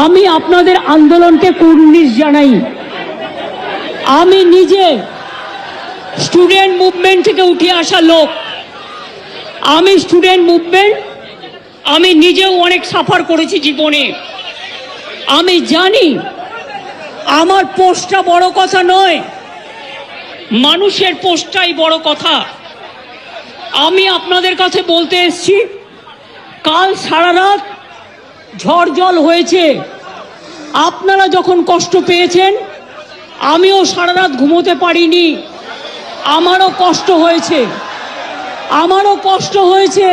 আমি আপনাদের আন্দোলনকে কুর্নিশ জানাই। আমি নিজে স্টুডেন্ট মুভমেন্ট থেকে উঠে আসা লোক। আমি স্টুডেন্ট মুভমেন্ট আমি নিজেও অনেক সাফার করেছি জীবনে। আমি জানি আমার পোস্টটা বড় কথা নয়, মানুষের পোস্টটাই বড় কথা। আমি আপনাদের কাছে বলতে এসেছি, কাল সারা রাত ঝড় জল হয়েছে। আপনারা যখন কষ্ট পেয়েছেন, আমিও সারা রাত ঘুমোতে পারিনি। আমারও কষ্ট হয়েছে।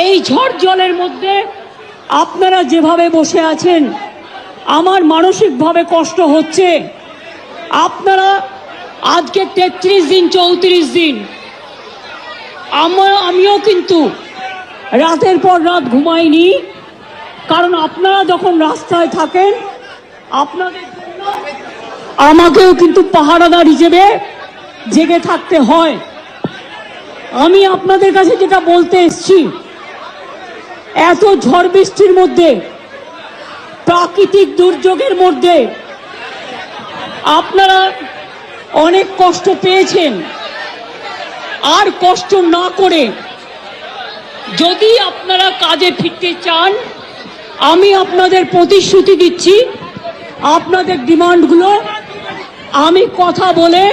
এই ঝড় জলের মধ্যে আপনারা যেভাবে বসে আছেন, আমার মানসিকভাবে কষ্ট হচ্ছে। আপনারা আজকে 33 দিন 34 দিন, আমিও কিন্তু রাতের পর রাত ঘুমাইনি। কারণ আপনারা যখন রাস্তায় থাকেন, আপনাদের জন্য আমাকেও কিন্তু পাহারাদার হিসেবে জেগে থাকতে হয়। আমি আপনাদের কাছে যেটা বলতে এসেছি, এত ঝড় বৃষ্টির মধ্যে, প্রাকৃতিক দুর্যোগের মধ্যে আপনারা অনেক কষ্ট পেয়েছেন। আর কষ্ট না করে যদি আপনারা কাজে ফিরতে চান, আমি আপনাদের প্রতিশ্রুতি দিচ্ছি, আপনাদের ডিমান্ডগুলো আমি কথা বলে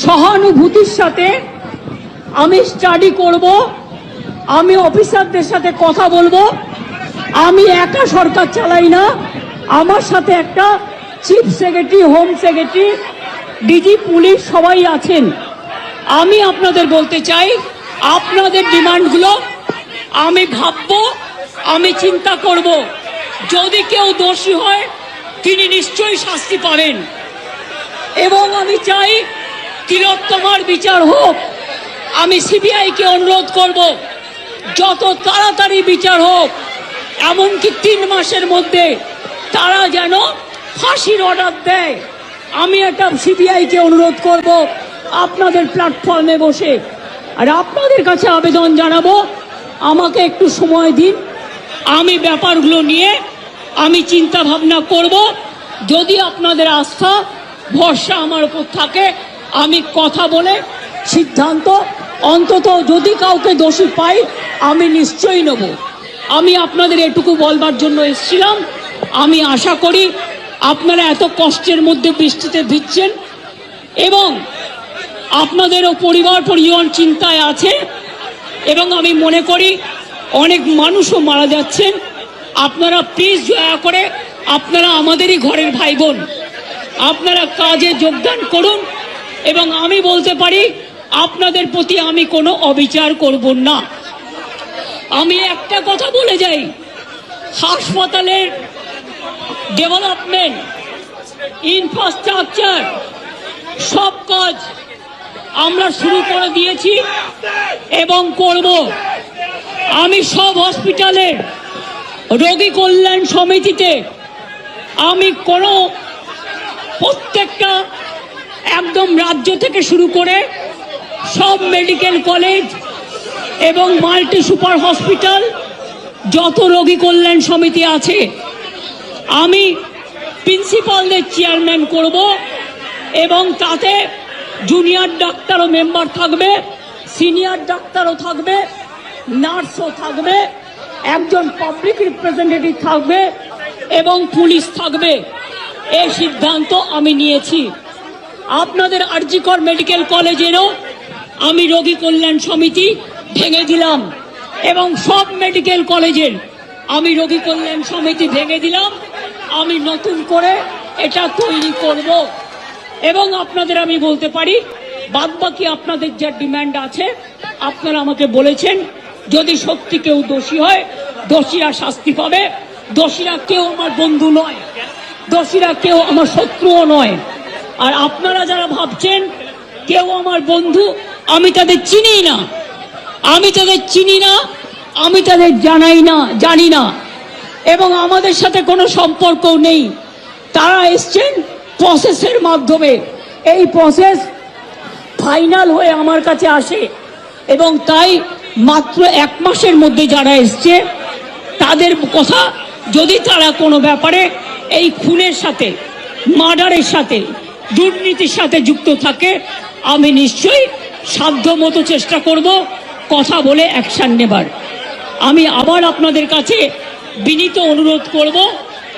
সহানুভূতির সাথে আমি স্টাডি করব। আমি অফিসারদের সাথে কথা বলবো। আমি একা সরকার চালাই না, আমার সাথে একটা chief secretary, home secretary, DG police সবাই আছেন। আমি আপনাদের বলতে চাই, আপনাদের ডিমান্ডগুলো আমি ভাববো, আমি চিন্তা করব। যদি কেউ দোষী হয়, তিনি নিশ্চয়ই শাস্তি পাবেন। এবং আমি চাই তিলোত্তমার বিচার হোক। আমি সিবিআইকে অনুরোধ করব, যত তাড়াতাড়ি বিচার হোক। এমনকি 3 মাসের মধ্যে তারা যেন ফাঁসির অর্ডার দেয়। আমি এটা সিবিআইকে অনুরোধ করব আপনাদের প্ল্যাটফর্মে বসে। আর আপনাদের কাছে আবেদন জানাবো, আমাকে একটু সময় দিন। আমি ব্যাপারগুলো নিয়ে আমি চিন্তা ভাবনা করব। যদি আপনাদের আস্থা ভরসা আমার উপর থাকে, আমি কথা বলে সিদ্ধান্ত, অন্তত যদি কাউকে দোষী পাই, আমি নিশ্চয়ই নেব। আমি আপনাদের এটুকু বলবার জন্য এসেছিলাম। আমি আশা করি আপনারা এত কষ্টের মধ্যে বৃষ্টিতে ভিজছেন এবং আপনাদেরও পরিবার পরিজন চিন্তায় আছে, এবং আমি মনে করি অনেক মানুষও মারা যাচ্ছেন। আপনারা প্লিজ দয়া করে, আপনারা আমাদেরই ঘরের ভাই বোন, আপনারা কাজে যোগদান করুন। এবং আমি বলতে পারি, আপনাদের প্রতি আমি কোনো অবিচার করব না। আমি একটা কথা বলে যাই, হাসপাতালের ডেভেলপমেন্ট, ইনফ্রাস্ট্রাকচার, সব কাজ আমরা শুরু করে দিয়েছি এবং করব। আমি সব হসপিটালের রোগী কল্যাণ সমিতিতে আমি প্রত্যেকটা একদম রাজ্য থেকে শুরু করে সব মেডিকেল কলেজ এবং মাল্টি সুপার হসপিটাল, যত রোগী কল্যাণ সমিতি আছে, আমি প্রিন্সিপালদের চেয়ারম্যান করব। এবং তাতে জুনিয়র ডাক্তারও মেম্বার থাকবে, সিনিয়র ডাক্তারও থাকবে, নার্সও থাকবে, একজন পাবলিক রিপ্রেজেন্টেটিভ থাকবে এবং পুলিশ থাকবে। এই সিদ্ধান্ত আমি নিয়েছি। আপনাদের আরজিকর মেডিকেল কলেজেরও আমি রোগী কল্যাণ সমিতি ভেঙে দিলাম এবং সব মেডিকেল কলেজের আমি রোগী কল্যাণ সমিতি ভেঙে দিলাম। আমি নতুন করে এটা তৈরি করব। এবং আপনাদের আমি বলতে পারি, বাদবাকি আপনাদের যা ডিমান্ড আছে আপনারা আমাকে বলেছেন, যদি সত্যি কেউ দোষী হয়, দোষীরা শাস্তি পাবে। দোষীরা কেউ আমার বন্ধু নয়, দোষীরা কেউ আমার শত্রুও নয়। আর আপনারা যারা ভাবছেন কেউ আমার বন্ধু, আমি তাদের চিনি না, আমি তাদের জানি না এবং আমাদের সাথে কোনো সম্পর্কও নেই। তারা এসছেন প্রসেসের মাধ্যমে। এই প্রসেস ফাইনাল হয়ে আমার কাছে আসে এবং তাই মাত্র 1 মাসের মধ্যে যারা এসছে তাদের কথা যদি তারা কোনো ব্যাপারে এই খুনের সাথে, মার্ডারের সাথে, দুর্নীতির সাথে যুক্ত থাকে, আমি নিশ্চয়ই সাধ্যমতো চেষ্টা করব কথা বলে অ্যাকশন নেবার। আমি আবার আপনাদের কাছে বিনীত অনুরোধ করব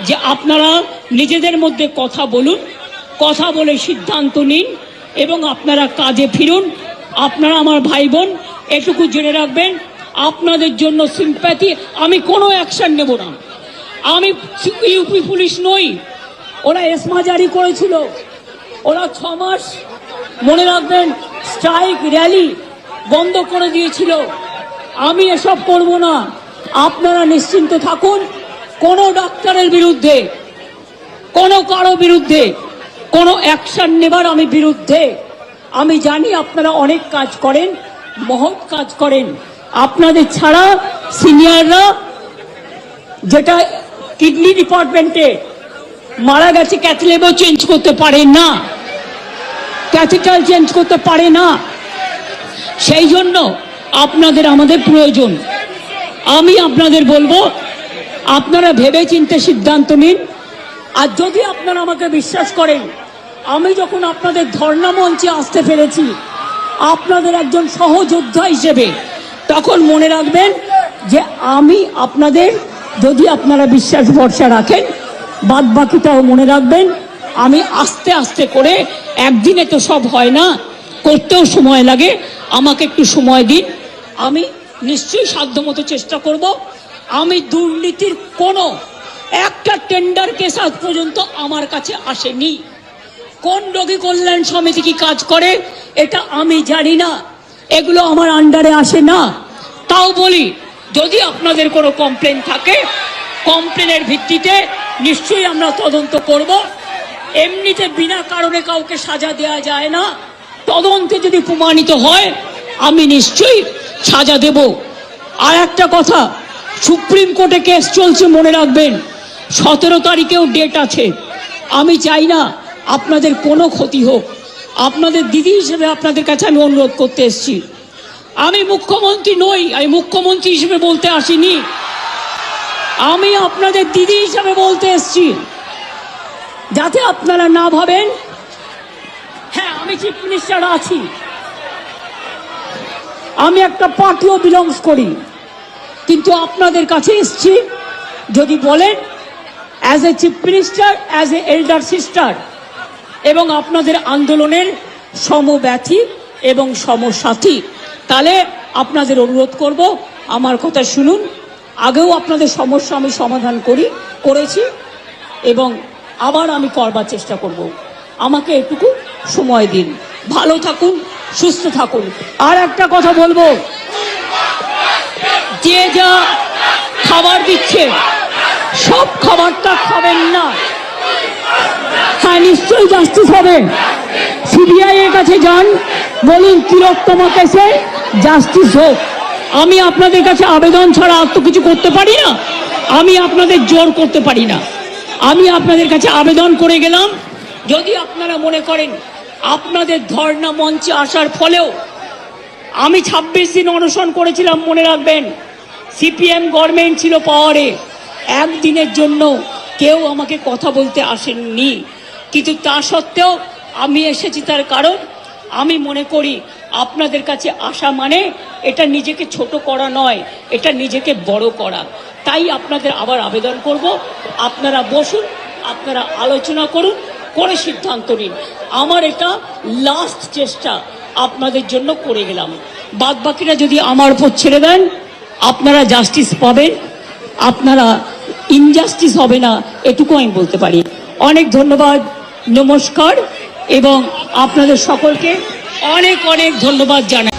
যে আপনারা নিজেদের মধ্যে কথা বলুন, কথা বলে সিদ্ধান্ত নিন এবং আপনারা কাজে ফিরুন। আপনারা আমার ভাই বোন, এটুকু জেনে রাখবেন, আপনাদের জন্য সিম্প্যাথি, আমি কোনো অ্যাকশন নেব না। আমি ইউপি পুলিশ নই। ওরা এসমা জারি করেছিল, ওরা 6 মাস মনে রাখবেন স্ট্রাইক র্যালি বন্ধ করে দিয়েছিল। আমি এসব করব না। আপনারা নিশ্চিন্ত থাকুন, কোনো ডাক্তারের বিরুদ্ধে, কোনো কারো বিরুদ্ধে কোনো অ্যাকশন নেবার আমি বিরুদ্ধে। আমি জানি আপনারা অনেক কাজ করেন, মহৎ কাজ করেন। আপনাদের ছাড়া সিনিয়ররা, যেটা কিডনি ডিপার্টমেন্টে মারা গেছে, ক্যাথলেবও চেঞ্জ করতে পারে না, ক্যাথিটাল চেঞ্জ করতে পারে না। সেই জন্য আপনাদের আমাদের প্রয়োজন। আমি আপনাদের বলবো, আপনারা ভেবে চিন্তে সিদ্ধান্ত নিন। আর যদি আপনারা আমাকে বিশ্বাস করেন, আমি যখন আপনাদের ধর্ণা মঞ্চে আসতে পেরেছি আপনাদের একজন সহযোদ্ধা হিসেবে, তখন মনে রাখবেন যে আমি আপনাদের, যদি আপনারা বিশ্বাস ভরসা রাখেন, বাদ বাকিটাও মনে রাখবেন। আমি আস্তে আস্তে করে, একদিনে তো সব হয় না, করতেও সময় লাগে, আমাকে একটু সময় দিন। আমি নিশ্চয়ই সাধ্যমতো চেষ্টা করব। আমি দুর্নীতির কোনো একটা টেন্ডার কেস আজ পর্যন্ত আমার কাছে আসেনি। কোন রোগী কল্যাণ সমিতি কি কাজ করে এটা আমি জানি না, এগুলো আমার আন্ডারে আসে না। তাও বলি, যদি আপনাদের কোনো কমপ্লেন থাকে, কমপ্লেনের ভিত্তিতে নিশ্চয়ই আমরা তদন্ত করব। এমনিতে বিনা কারণে কাউকে সাজা দেওয়া যায় না। তদন্তে যদি প্রমাণিত হয় আমি নিশ্চয়ই সাজা দেব। আর একটা কথা, সুপ্রিম কোর্টে কেস চলছে, মনে রাখবেন 17 তারিখেও ডেট আছে। আমি চাই না আপনাদের কোনো ক্ষতি হোক। আপনাদের দিদি হিসেবে আপনাদের কাছে আমি অনুরোধ করতে এসেছি। আমি মুখ্যমন্ত্রী নই, আমি মুখ্যমন্ত্রী হিসেবে বলতে আসিনি, আমি আপনাদের দিদি হিসেবে বলতে এসেছি। যাতে আপনারা না ভাবেন, হ্যাঁ আমি চিফ মিনিস্টার আছি, আমি একটা পার্টিও বিলংস করি, কিন্তু আপনাদের কাছে এসেছি যদি বলেন as a chief minister, as a elder sister, এবং আপনাদের আন্দোলনের সমব্যথী এবং সমসাথী, তাহলে আপনাদের অনুরোধ করব আমার কথা শুনুন। আগেও আপনাদের সমস্যা আমি সমাধান করেছি এবং আবার আমি করবার চেষ্টা করব। আমাকে এটুকু সময় দিন। ভালো থাকুন, সুস্থ থাকুন। আর একটা কথা বলবো, যে যা খাবার দিচ্ছে সব খাবারটা খাবেন না। হ্যাঁ, নিশ্চয়ই জাস্টিস হবে। সিবিআই এর কাছে যান, বলুন তিলোত্তমা কেসে জাস্টিস হোক। আমি আপনাদের কাছে আবেদন ছাড়া আর তো কিছু করতে পারি না, আমি আপনাদের জোর করতে পারি না। আমি আপনাদের কাছে আবেদন করে গেলাম, যদি আপনারা মনে করেন আপনাদের ধর্ণা মঞ্চে আসার ফলেও, আমি 26 দিন অনশন করেছিলাম, মনে রাখবেন সিপিএম গভর্নমেন্ট ছিল পাওয়ারে, একদিনের জন্য কেউ আমাকে কথা বলতে আসেননি। কিন্তু তা সত্ত্বেও আমি এসেছি, তার কারণ আমি মনে করি আপনাদের কাছে আসা মানে এটা নিজেকে ছোট করা নয়, এটা নিজেকে বড় করা। তাই আপনাদের আবার আবেদন করব, আপনারা বসুন, আপনারা আলোচনা করুন, করে সিদ্ধান্ত নিন। আমার এটা লাস্ট চেষ্টা আপনাদের জন্য করে গেলাম। বাদ বাকিরা যদি আমার উপর ছেড়ে দেন, আপনারা জাস্টিস পাবেন, আপনারা ইনজাস্টিস হবে না, এটুকু আমি বলতে পারি। অনেক ধন্যবাদ, নমস্কার, এবং আপনাদের সকলকে অনেক অনেক ধন্যবাদ জানাই।